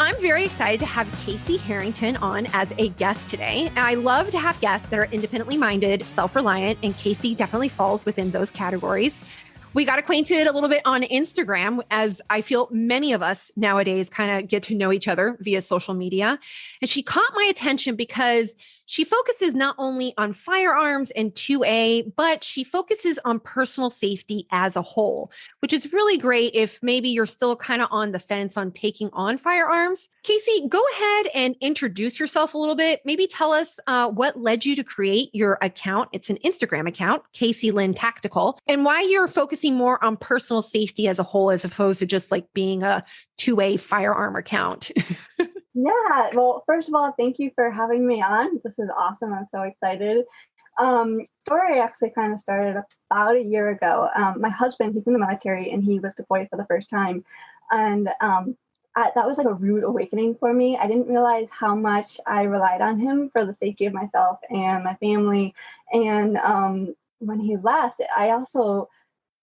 I'm very excited to have Casey Harrington on as a guest today. And I love to have guests that are independently minded, self-reliant, and Casey definitely falls within those categories. We got acquainted a little bit on Instagram, as I feel many of us nowadays kind of get to know each other via social media. And she caught my attention because she focuses not only on firearms and 2A, but she focuses on personal safety as a whole, which is really great if maybe you're still kind of on the fence on taking on firearms. Casey, go ahead and introduce yourself a little bit. Maybe tell us what led you to create your account. It's an Instagram account, Casey Lynn Tactical, and why you're focusing more on personal safety as a whole, as opposed to just like being a 2A firearm account. Yeah, well, first of all, thank you for having me on. This is awesome. I'm so excited. Story actually kind of started about a year ago. My husband, he's in the military and he was deployed for the first time. And that was like a rude awakening for me. I didn't realize how much I relied on him for the safety of myself and my family. And when he left, I also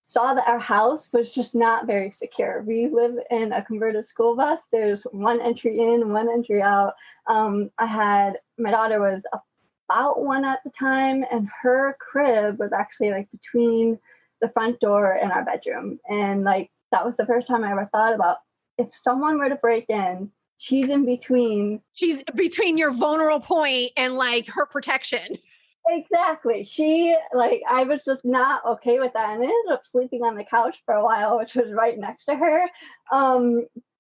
saw that our house was just not very secure. We live in a converted school bus. There's one entry in, one entry out. My daughter was about one at the time, and her crib was actually like between the front door and our bedroom. And like, that was the first time I ever thought about, if someone were to break in, she's in between. She's between your vulnerable point and like her protection. Exactly. I was just not okay with that. And I ended up sleeping on the couch for a while, which was right next to her.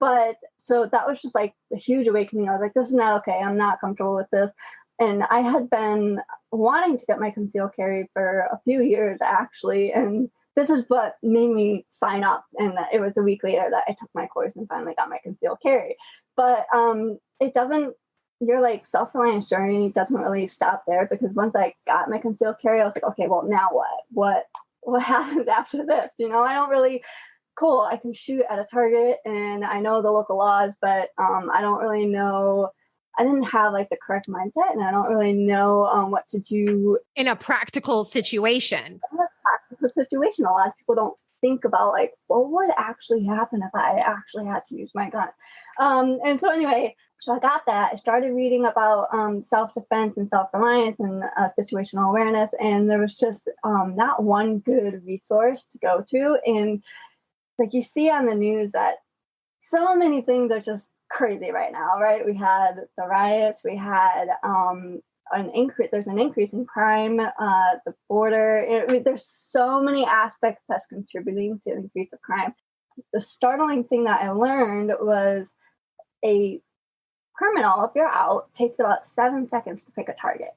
But so that was just like the huge awakening. I was like, this is not okay. I'm not comfortable with this. And I had been wanting to get my concealed carry for a few years, actually. And this is what made me sign up. And it was a week later that I took my course and finally got my concealed carry. But your like self-reliance journey doesn't really stop there, because once I got my concealed carry, I was like, okay, well, now what happens after this? I don't really, cool, I can shoot at a target and I know the local laws, but I don't really know. I didn't have like the correct mindset, and I don't really know what to do in a practical situation. A lot of people don't think about like, well, what actually happened if I actually had to use my gun? And so anyway, so I got that. I started reading about self-defense and self-reliance and situational awareness. And there was just not one good resource to go to. And like you see on the news that so many things are just crazy right now, right? We had the riots, we had there's an increase in crime, the border. There's so many aspects that's contributing to the increase of crime. The startling thing that I learned was a criminal, if you're out, takes about 7 seconds to pick a target.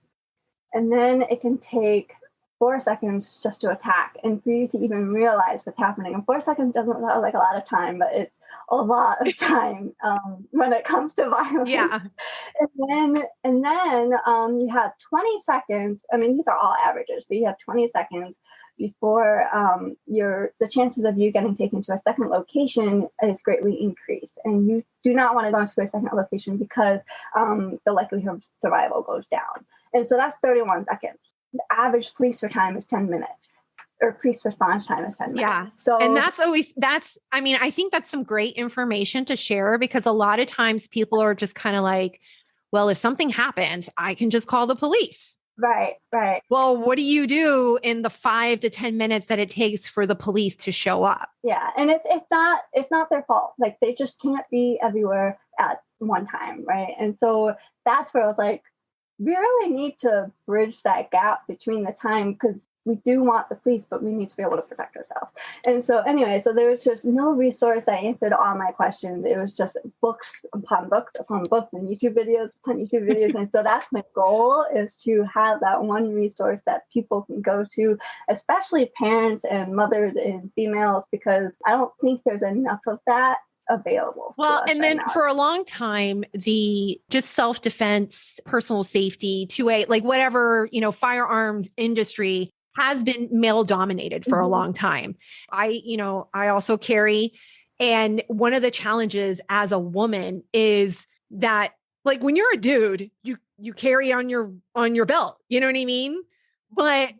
And then it can take 4 seconds just to attack, and for you to even realize what's happening. And 4 seconds doesn't sound like a lot of time, but it's a lot of time when it comes to violence. Yeah. And then you have 20 seconds. I mean, these are all averages, but you have 20 seconds before the chances of you getting taken to a second location is greatly increased. And you do not want to go into a second location because the likelihood of survival goes down. And so that's 31 seconds. The average police time is 10 minutes. Or police response time is 10 minutes. Yeah. So, and I think that's some great information to share, because a lot of times people are just kind of like, well, if something happens, I can just call the police. Right. Well, what do you do in the 5 to 10 minutes that it takes for the police to show up? Yeah. And it's not their fault. Like, they just can't be everywhere at one time. Right. And so that's where I was like, we really need to bridge that gap between the time, because we do want the police, but we need to be able to protect ourselves. And so anyway, so there was just no resource that answered all my questions. It was just books upon books upon books and YouTube videos upon YouTube videos. And so that's my goal, is to have that one resource that people can go to, especially parents and mothers and females, because I don't think there's enough of that available. Well, and then for a long time, the just self-defense, personal safety, 2A, like whatever, firearms industry has been male dominated for a long time. I also carry. And one of the challenges as a woman is that, like, when you're a dude, you carry on your belt, you know what I mean? But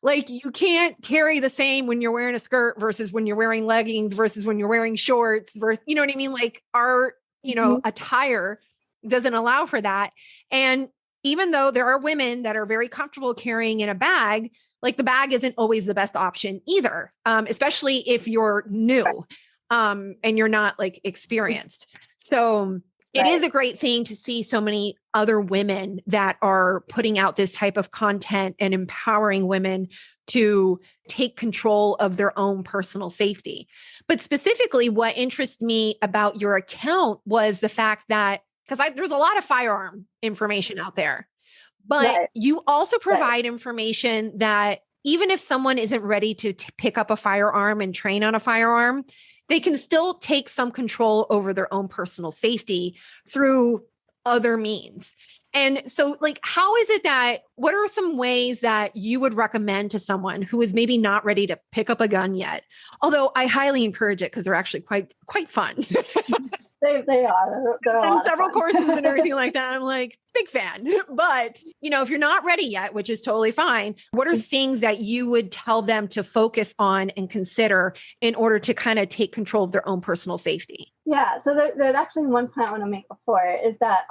like, you can't carry the same when you're wearing a skirt versus when you're wearing leggings versus when you're wearing shorts versus, you know what I mean? Like, our attire doesn't allow for that. And even though there are women that are very comfortable carrying in a bag, like the bag isn't always the best option either, especially if you're new and you're not like experienced. So it is a great thing to see so many other women that are putting out this type of content and empowering women to take control of their own personal safety. But specifically, what interests me about your account was the fact that, because there's a lot of firearm information out there, but you also provide information that even if someone isn't ready to pick up a firearm and train on a firearm, they can still take some control over their own personal safety through other means. And so, like, how is it that, what are some ways that you would recommend to someone who is maybe not ready to pick up a gun yet? Although I highly encourage it because they're actually quite fun. They are. They're and several courses and everything like that. I'm like, big fan. But, if you're not ready yet, which is totally fine, what are things that you would tell them to focus on and consider in order to kind of take control of their own personal safety? Yeah, so there's actually one point I want to make before is that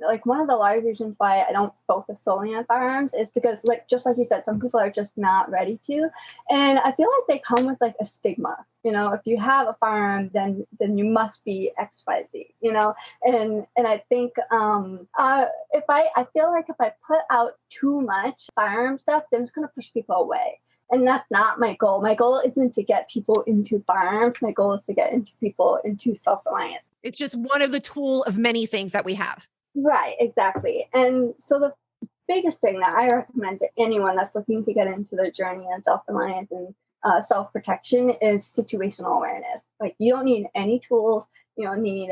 like one of the large reasons why I don't focus solely on firearms is because, like, just like you said, some people are just not ready to, and I feel like they come with like a stigma. If you have a firearm, then you must be XYZ. And I think if I feel like if I put out too much firearm stuff, then it's going to push people away. And that's not my goal. My goal isn't to get people into firearms. My goal is to get people into self-reliance. It's just one of the tool of many things that we have. Right, exactly. And so the biggest thing that I recommend to anyone that's looking to get into their journey in self-reliance and self-protection is situational awareness. Like, you don't need any tools. You don't need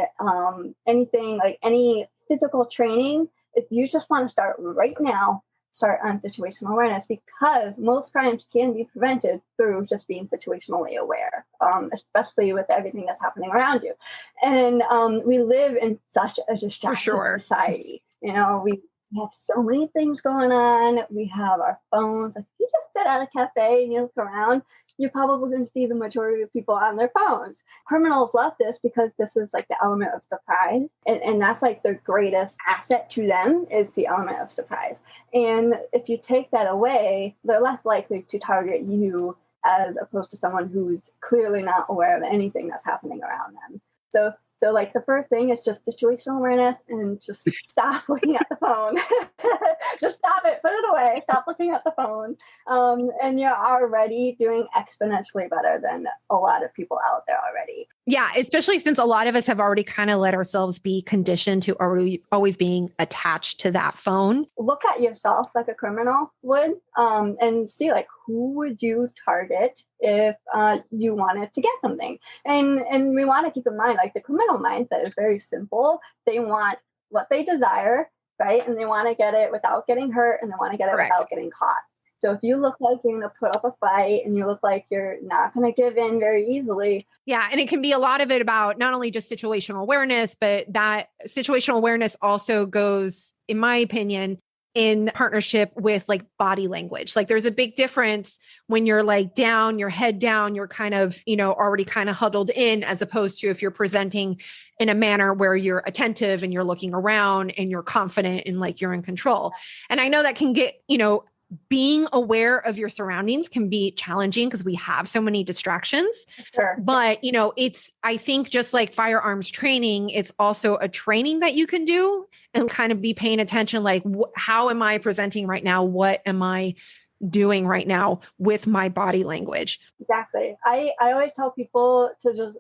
anything, like any physical training. If you just want to start right now, start on situational awareness, because most crimes can be prevented through just being situationally aware, especially with everything that's happening around you. And we live in such a distracted society. We have so many things going on. We have our phones. Like, if you just sit at a cafe and you look around, you're probably going to see the majority of people on their phones. Criminals love this because this is like the element of surprise. And that's like their greatest asset to them is the element of surprise. And if you take that away, they're less likely to target you as opposed to someone who's clearly not aware of anything that's happening around them. So like the first thing is just situational awareness, and just stop looking at the phone. Just stop it, put it away, stop looking at the phone. And you're already doing exponentially better than a lot of people out there already. Yeah, especially since a lot of us have already kind of let ourselves be conditioned to always being attached to that phone. Look at yourself like a criminal would, and see, like, who would you target if you wanted to get something? And we want to keep in mind, like, the criminal mindset is very simple. They want what they desire, right? And they want to get it without getting hurt, and they want to get it without getting caught. So if you look like you're going to put up a fight and you look like you're not going to give in very easily. Yeah. And it can be a lot of it about not only just situational awareness, but that situational awareness also goes, in my opinion, in partnership with like body language. Like, there's a big difference when you're like down, your head down, you're kind of, already kind of huddled in, as opposed to if you're presenting in a manner where you're attentive and you're looking around and you're confident and like you're in control. And I know that can get, being aware of your surroundings can be challenging because we have so many distractions. Sure. But, I think just like firearms training, it's also a training that you can do and kind of be paying attention, like, how am I presenting right now? What am I doing right now with my body language? Exactly. I always tell people to just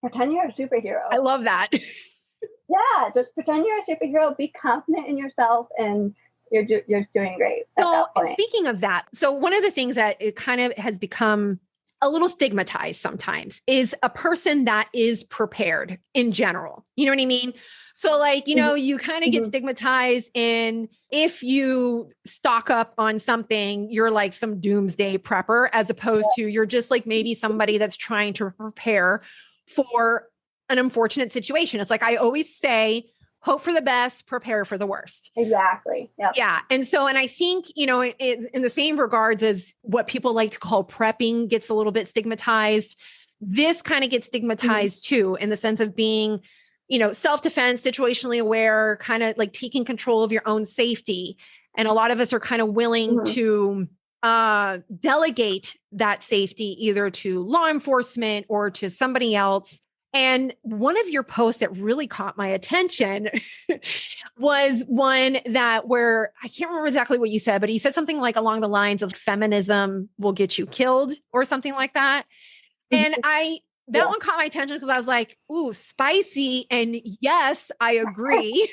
pretend you're a superhero. I love that. Yeah, just pretend you're a superhero, be confident in yourself, and you're doing great at so, that point. Speaking of that, so one of the things that it kind of has become a little stigmatized sometimes is a person that is prepared in general. You know what I mean? So like, you kind of get stigmatized in, if you stock up on something, you're like some doomsday prepper, as opposed to you're just like maybe somebody that's trying to prepare for an unfortunate situation. It's like, I always say, hope for the best, prepare for the worst. Exactly. Yep. Yeah. And I think, in the same regards as what people like to call prepping gets a little bit stigmatized, this kind of gets stigmatized too, in the sense of being self-defense, situationally aware, kind of like taking control of your own safety. And a lot of us are kind of willing to delegate that safety either to law enforcement or to somebody else. And one of your posts that really caught my attention was one where I can't remember exactly what you said, but you said something like along the lines of feminism will get you killed or something like that. And that one caught my attention because I was like, ooh, spicy. And yes, I agree.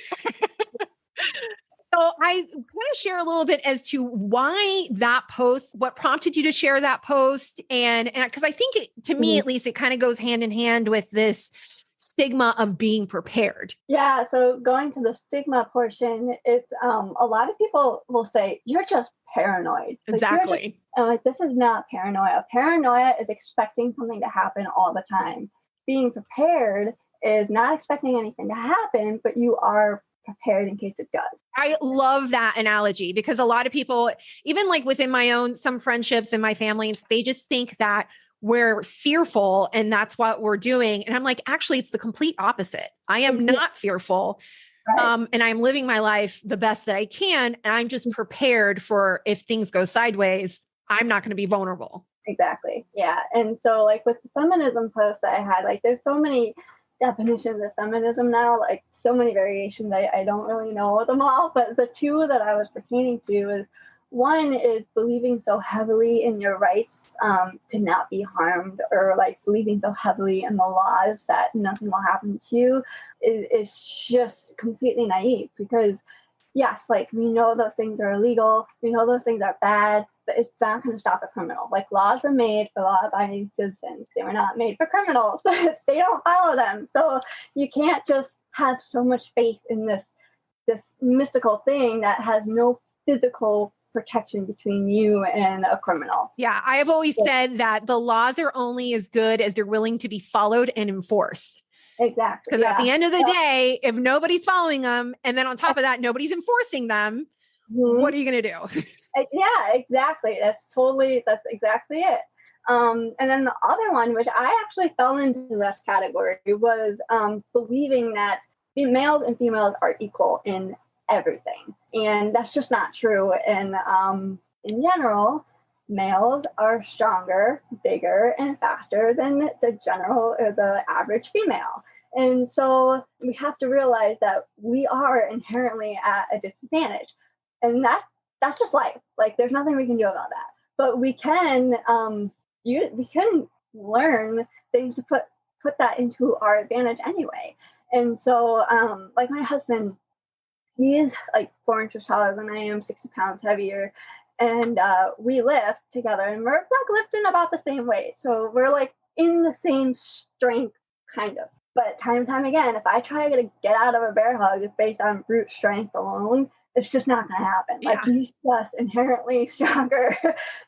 So I want to share a little bit as to why that post, what prompted you to share that post. And because I think to me, at least, it kind of goes hand in hand with this stigma of being prepared. Yeah. So going to the stigma portion, it's a lot of people will say, you're just paranoid. Exactly. This is not paranoia. Paranoia is expecting something to happen all the time. Being prepared is not expecting anything to happen, but you are prepared in case it does. I love that analogy because a lot of people, even like within my own, some friendships in my family, they just think that we're fearful and that's what we're doing. And I'm like, actually, it's the complete opposite. I am not fearful. Right. And I'm living my life the best that I can. And I'm just prepared for if things go sideways, I'm not going to be vulnerable. Exactly. Yeah. And so like with the feminism post that I had, like there's so many definitions of feminism now, like so many variations. I don't really know them all, but the two that I was pertaining to is one is believing so heavily in your rights to not be harmed, or like believing so heavily in the laws that nothing will happen to you is just completely naive because yes, like we know those things are illegal, we know those things are bad, but it's not going to stop a criminal. Like laws were made for law-abiding citizens. They were not made for criminals. They don't follow them. So you can't just have so much faith in this mystical thing that has no physical protection between you and a criminal. Yeah, I have always said that the laws are only as good as they're willing to be followed and enforced. Exactly. Because at the end of the day, if nobody's following them, and then on top of that, nobody's enforcing them, what are you going to do? Yeah, exactly. That's exactly it. And then the other one, which I actually fell into this category, was believing that males and females are equal in everything. And that's just not true. And in general, males are stronger, bigger, and faster than the general or the average female. And so we have to realize that we are inherently at a disadvantage. And that's just life. Like there's nothing we can do about that. But we can we can learn things to put that into our advantage anyway. And so like my husband, he is like 4 inches taller than I am, 60 pounds heavier. And we lift together and we're like lifting about the same weight. So we're like in the same strength, kind of. But time and time again, if I try to get out of a bear hug based on brute strength alone, it's just not going to happen. Yeah. Like he's just inherently stronger,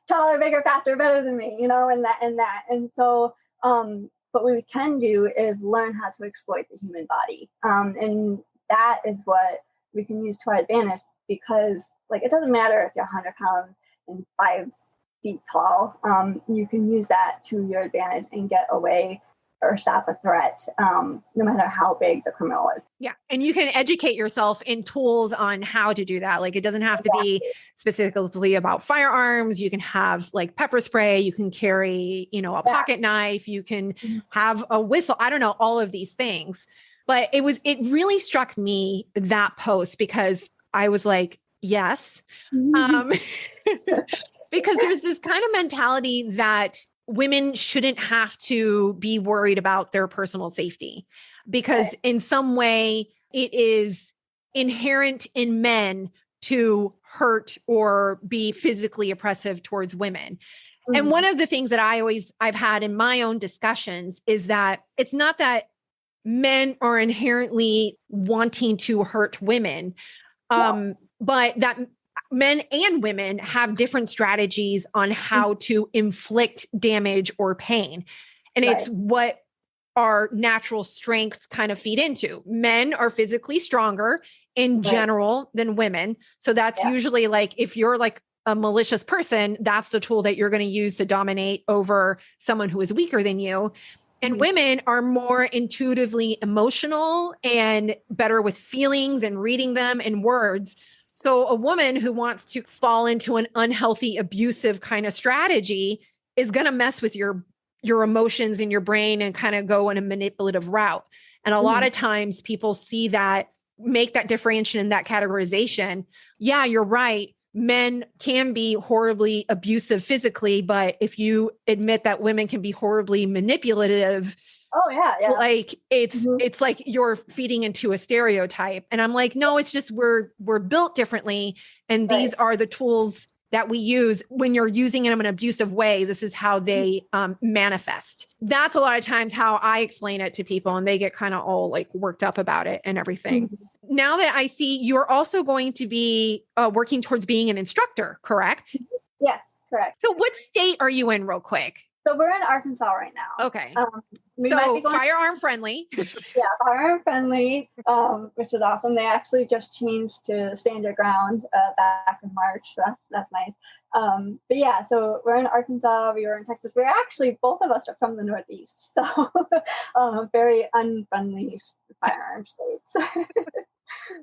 taller, bigger, faster, better than me, and that. And so what we can do is learn how to exploit the human body. And that is what we can use to our advantage because like, it doesn't matter if you're 100 pounds and 5 feet tall. You can use that to your advantage and get away or stop a threat, no matter how big the criminal is. Yeah. And you can educate yourself in tools on how to do that. Like it doesn't have to be specifically about firearms. You can have like pepper spray, you can carry, a pocket knife, you can have a whistle. I don't know, all of these things. But it really struck me, that post, because I was like, yes. Because there's this kind of mentality that women shouldn't have to be worried about their personal safety because in some way it is inherent in men to hurt or be physically oppressive towards women. Mm-hmm. And one of the things that I've had in my own discussions is that it's not that men are inherently wanting to hurt women, but that men and women have different strategies on how to inflict damage or pain. And it's what our natural strengths kind of feed into. Men are physically stronger in general than women. So that's usually like, if you're like a malicious person, that's the tool that you're going to use to dominate over someone who is weaker than you. And women are more intuitively emotional and better with feelings and reading them in words. So a woman who wants to fall into an unhealthy, abusive kind of strategy is going to mess with your emotions in your brain and kind of go in a manipulative route. And a lot of times people see that, make that differentiation and that categorization. Yeah, you're right. Men can be horribly abusive physically, but if you admit that women can be horribly manipulative, oh yeah, like it's like you're feeding into a stereotype. And I'm like, no, it's just we're built differently. And these are the tools that we use when you're using them in an abusive way. This is how they manifest. That's a lot of times how I explain it to people, and they get kind of all like worked up about it and everything. Now that I see you're also going to be working towards being an instructor, correct? Yes, correct. So what state are you in real quick? So we're in Arkansas right now. Okay. So firearm friendly. Yeah, firearm friendly, which is awesome. They actually just changed to stand your ground back in March. So that's nice. But yeah, so we're in Arkansas. We were in Texas. We're actually, both of us are from the Northeast. So very unfriendly firearm states.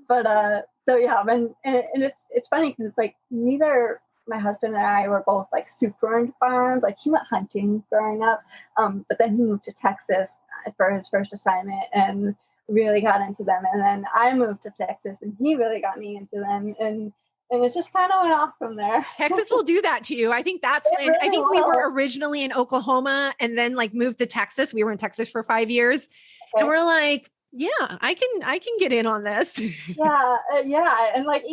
But so yeah, and it's funny because it's like neither my husband and I were both like super into firearms. Like he went hunting growing up, but then he moved to Texas for his first assignment and really got into them. And then I moved to Texas and he really got me into them. And it just kind of went off from there. Texas will do that to you. I think that's when, I think we were originally in Oklahoma and then like moved to Texas. We were in Texas for 5 years and we're like, yeah, I can get in on this. Yeah. And like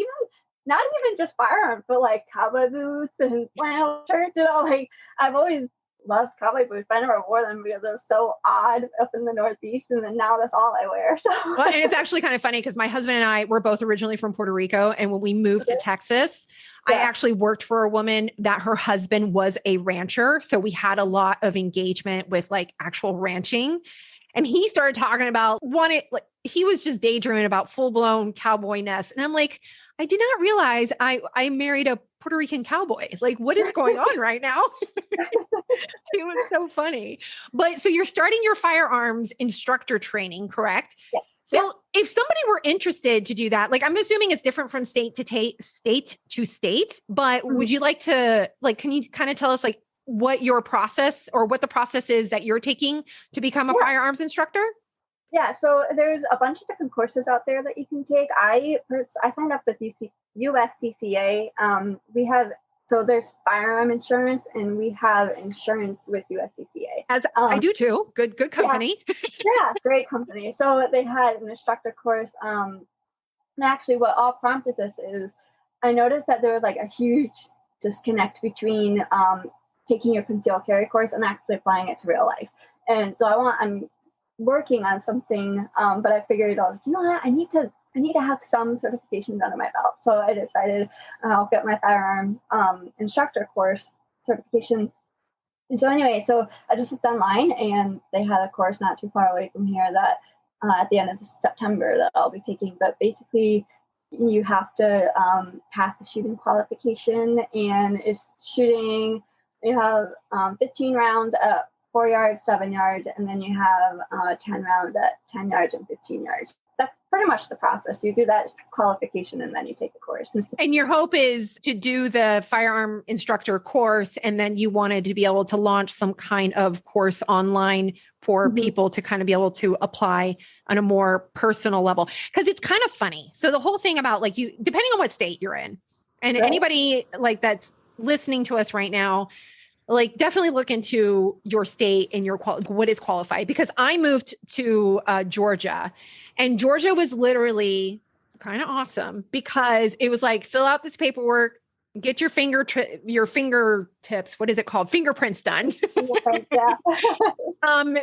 not even just firearms, but like cowboy boots and flannel shirts and all. Like I've always loved cowboy boots, but I never wore them because they're so odd up in the Northeast. And then now that's all I wear. So well, and it's actually kind of funny because my husband and I were both originally from Puerto Rico. And when we moved to Texas, I actually worked for a woman that her husband was a rancher. So we had a lot of engagement with like actual ranching. And he started talking about he was just daydreaming about full-blown cowboyness. And I'm like, I did not realize I married a Puerto Rican cowboy. Like, what is going on right now? It was so funny. But so you're starting your firearms instructor training, correct? Yeah. So if somebody were interested to do that, like I'm assuming it's different from state to state, but would you like to, like, can you kind of tell us like what your process or what the process is that you're taking to become a firearms instructor? Yeah, so there's a bunch of different courses out there that you can take. I signed up with USCCA. So there's firearm insurance, and we have insurance with USCCA. As I do too. Good company. Yeah, great company. So they had an instructor course. And actually, what all prompted this is I noticed that there was like a huge disconnect between taking your concealed carry course and actually applying it to real life. And so I'm working on something, but I figured, you know what, I need to have some certifications under my belt. So I decided I'll get my firearm instructor course certification. And so anyway, so I just looked online and they had a course not too far away from here that at the end of September that I'll be taking. But basically, you have to pass the shooting qualification, and it's shooting. You have 15 rounds at 4 yards, 7 yards, and then you have 10 rounds at 10 yards and 15 yards. That's pretty much the process. You do that qualification and then you take the course. And your hope is to do the firearm instructor course, and then you wanted to be able to launch some kind of course online for people to kind of be able to apply on a more personal level. Because it's kind of funny. So the whole thing about like depending on what state you're in, and anybody like that's listening to us right now, like definitely look into your state and what is qualified, because I moved to Georgia, and Georgia was literally kind of awesome because it was like, fill out this paperwork, get your fingertips. What is it called? Fingerprints done.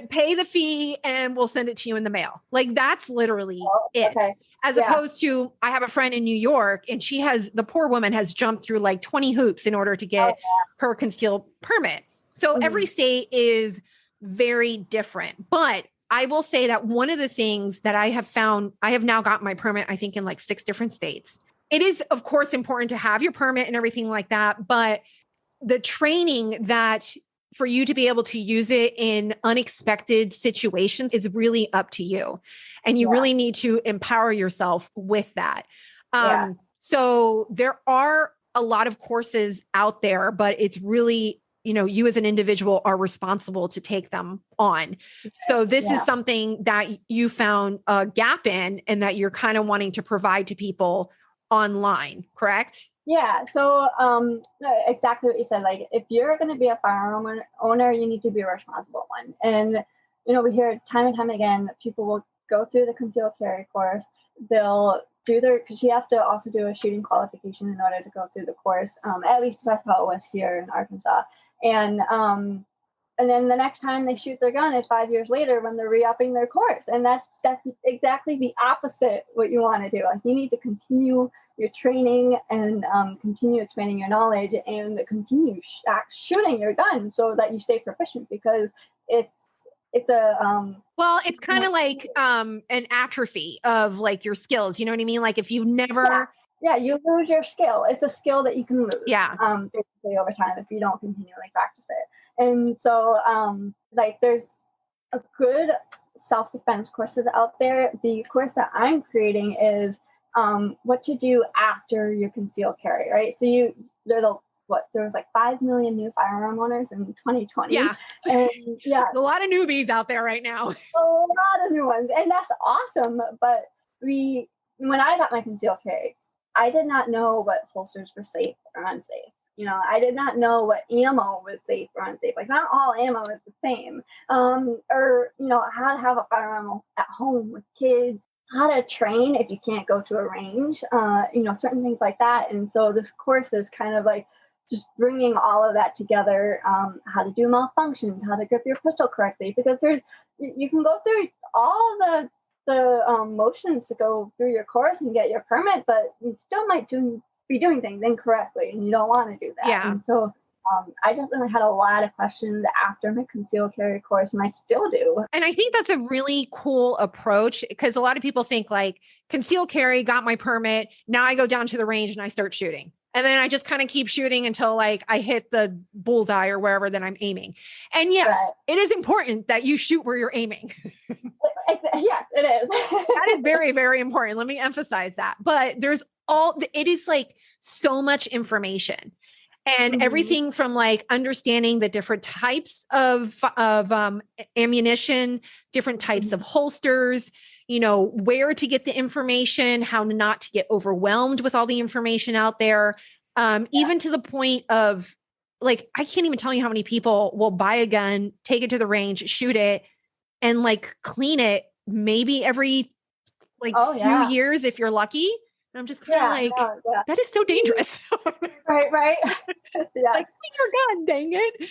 Pay the fee and we'll send it to you in the mail. Like that's literally it. Okay. As opposed to, I have a friend in New York and the poor woman has jumped through like 20 hoops in order to get her concealed permit. So every state is very different, but I will say that one of the things that I have found, I have now got my permit, I think in like 6 different states. It is of course important to have your permit and everything like that, but the training that for you to be able to use it in unexpected situations is really up to you. And you really need to empower yourself with that. So there are a lot of courses out there, but it's really, you as an individual are responsible to take them on. So this is something that you found a gap in and that you're kind of wanting to provide to people online, correct? Yeah. So exactly what you said. Like, if you're going to be a firearm owner, you need to be a responsible one. And, we hear time and time again that people will go through the concealed carry course. They'll do because you have to also do a shooting qualification in order to go through the course. At least that's how it was here in Arkansas. And then the next time they shoot their gun is 5 years later when they're re-upping their course. And that's exactly the opposite what you want to do. Like, you need to continue your training and continue expanding your knowledge and continue shooting your gun so that you stay proficient, because it's a well, it's kind of like an atrophy of like your skills. You know what I mean? Like, if you never you lose your skill. It's a skill that you can lose basically over time if you don't continually practice it. And so like, there's a good self-defense courses out there. The course that I'm creating is what to do after you conceal carry, right? So there was like 5 million new firearm owners in 2020. Yeah. And a lot of newbies out there right now. A lot of new ones. And that's awesome. But when I got my concealed carry, I did not know what holsters were safe or unsafe. I did not know what ammo was safe or unsafe. Like, not all ammo is the same. Or how to have a firearm at home with kids, how to train if you can't go to a range, certain things like that. And so this course is kind of like just bringing all of that together, how to do malfunctions, how to grip your pistol correctly, because you can go through all the motions to go through your course and get your permit, but you still might be doing things incorrectly, and you don't want to do that. Yeah. And so I definitely had a lot of questions after my concealed carry course, and I still do. And I think that's a really cool approach, because a lot of people think like, concealed carry, got my permit, now I go down to the range and I start shooting. And then I just kind of keep shooting until like I hit the bullseye or wherever that I'm aiming. And yes, it is important that you shoot where you're aiming. Yes, it is. That is very, very important. Let me emphasize that. But it is like so much information. And everything from like understanding the different types of ammunition, different types of holsters, where to get the information, how not to get overwhelmed with all the information out there. Even to the point of like, I can't even tell you how many people will buy a gun, take it to the range, shoot it, and like clean it maybe every few years if you're lucky. And I'm just kind of that is so dangerous. Right. Like, clean your gun, dang it.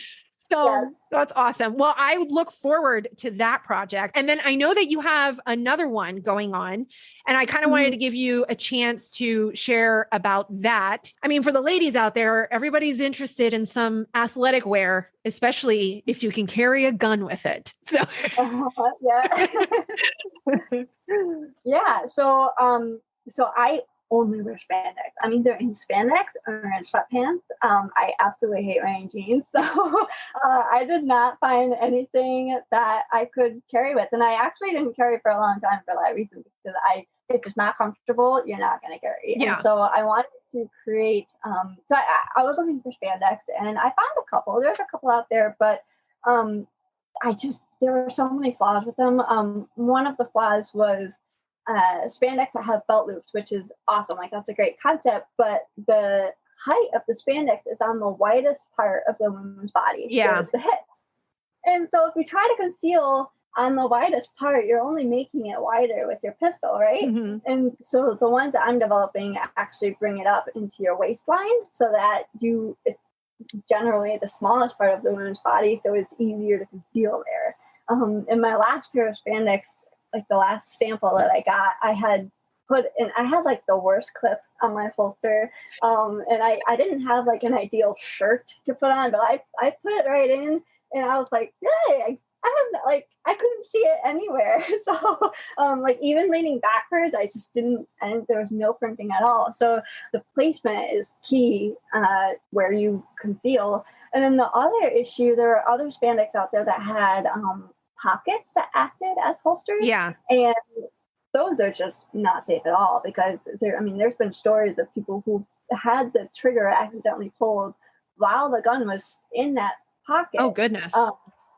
So that's awesome. Well, I look forward to that project. And then I know that you have another one going on, and I kind of wanted to give you a chance to share about that. I mean, for the ladies out there, everybody's interested in some athletic wear, especially if you can carry a gun with it. So So I only wear spandex. I'm either in spandex or in sweatpants. I absolutely hate wearing jeans. So I did not find anything that I could carry with. And I actually didn't carry for a long time for that reason, because if it's not comfortable, you're not going to carry. Yeah. And so I wanted to create, so I was looking for spandex, and I found a couple. There's a couple out there, but there were so many flaws with them. One of the flaws was spandex that have belt loops, which is awesome. Like, that's a great concept, but the height of the spandex is on the widest part of the woman's body. Yeah. It's the hip. And so if you try to conceal on the widest part, you're only making it wider with your pistol, right? And so the ones that I'm developing actually bring it up into your waistline so that it's generally the smallest part of the woman's body, so it's easier to conceal there. In my last pair of spandex, like the last sample that I got, I had like the worst clip on my holster. And I didn't have like an ideal shirt to put on, but I put it right in, and I was like, hey, I couldn't see it anywhere. So like, even leaning backwards, I just didn't, and there was no crimping at all. So the placement is key where you conceal. And then the other issue, there are other spandex out there that had pockets that acted as holsters. Yeah. And those are just not safe at all, because there's been stories of people who had the trigger accidentally pulled while the gun was in that pocket. Oh, goodness.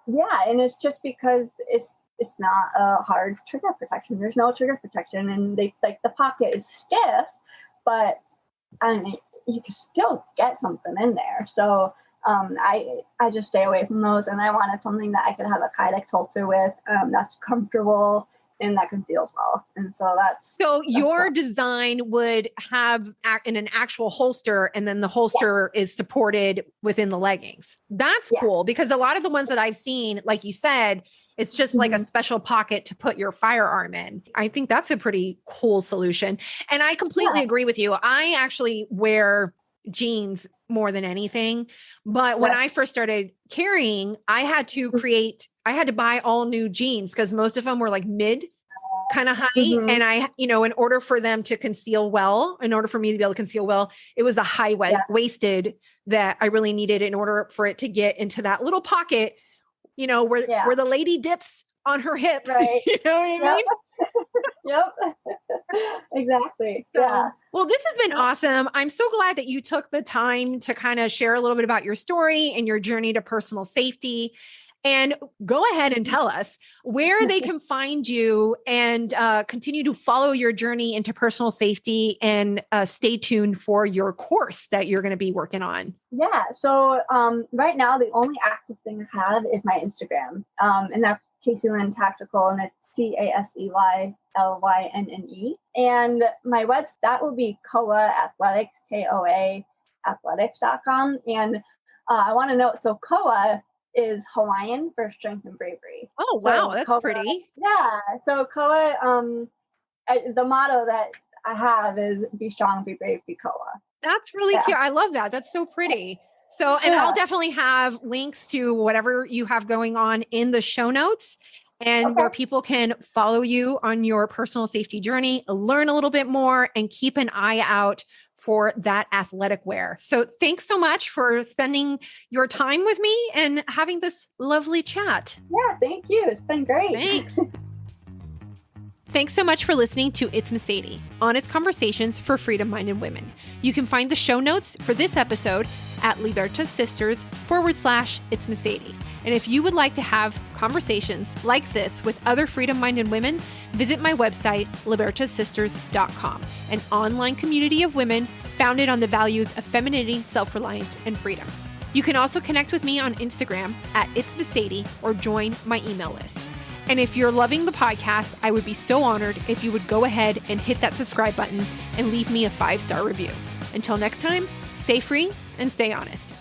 Yeah. And it's just because it's not a hard trigger protection. There's no trigger protection, and the pocket is stiff, but I mean, you can still get something in there. So I just stay away from those, and I wanted something that I could have a Kydex holster with, that's comfortable and that conceals well. And so that's your design would have in an actual holster, and then the holster is supported within the leggings. That's cool, because a lot of the ones that I've seen, like you said, it's just like a special pocket to put your firearm in. I think that's a pretty cool solution. And I completely agree with you. I actually wear jeans more than anything. But when I first started carrying, I had to buy all new jeans, because most of them were like mid kind of height. And I, in order for them to conceal well, in order for me to be able to conceal well, it was a high waisted that I really needed in order for it to get into that little pocket, where the lady dips on her hips. Right. You know what I mean? Yep. Exactly. So, yeah. Well, this has been awesome. I'm so glad that you took the time to kind of share a little bit about your story and your journey to personal safety. And go ahead and tell us where they can find you, and continue to follow your journey into personal safety, and stay tuned for your course that you're going to be working on. Yeah. So right now, the only active thing I have is my Instagram. And that's Casey Lynn Tactical, and it's CASEYLYNNE. And my website, that will be KOA Athletics, KOA athletics.com. And I want to note, so KOA is Hawaiian for strength and bravery. Oh, wow. So That's KOA, pretty. Yeah. So KOA, the motto that I have is be strong, be brave, be KOA. That's really cute. I love that. That's so pretty. So, and I'll definitely have links to whatever you have going on in the show notes, and where people can follow you on your personal safety journey, learn a little bit more, and keep an eye out for that athletic wear. So thanks so much for spending your time with me and having this lovely chat. Yeah, thank you. It's been great. Thanks. Thanks so much for listening to It's Meseidy, honest conversations for freedom-minded women. You can find the show notes for this episode at LibertasSisters/It's Meseidy. And if you would like to have conversations like this with other freedom-minded women, visit my website, LibertasSisters.com, an online community of women founded on the values of femininity, self-reliance, and freedom. You can also connect with me on Instagram at It's Meseidy, or join my email list. And if you're loving the podcast, I would be so honored if you would go ahead and hit that subscribe button and leave me a 5-star review. Until next time, stay free and stay honest.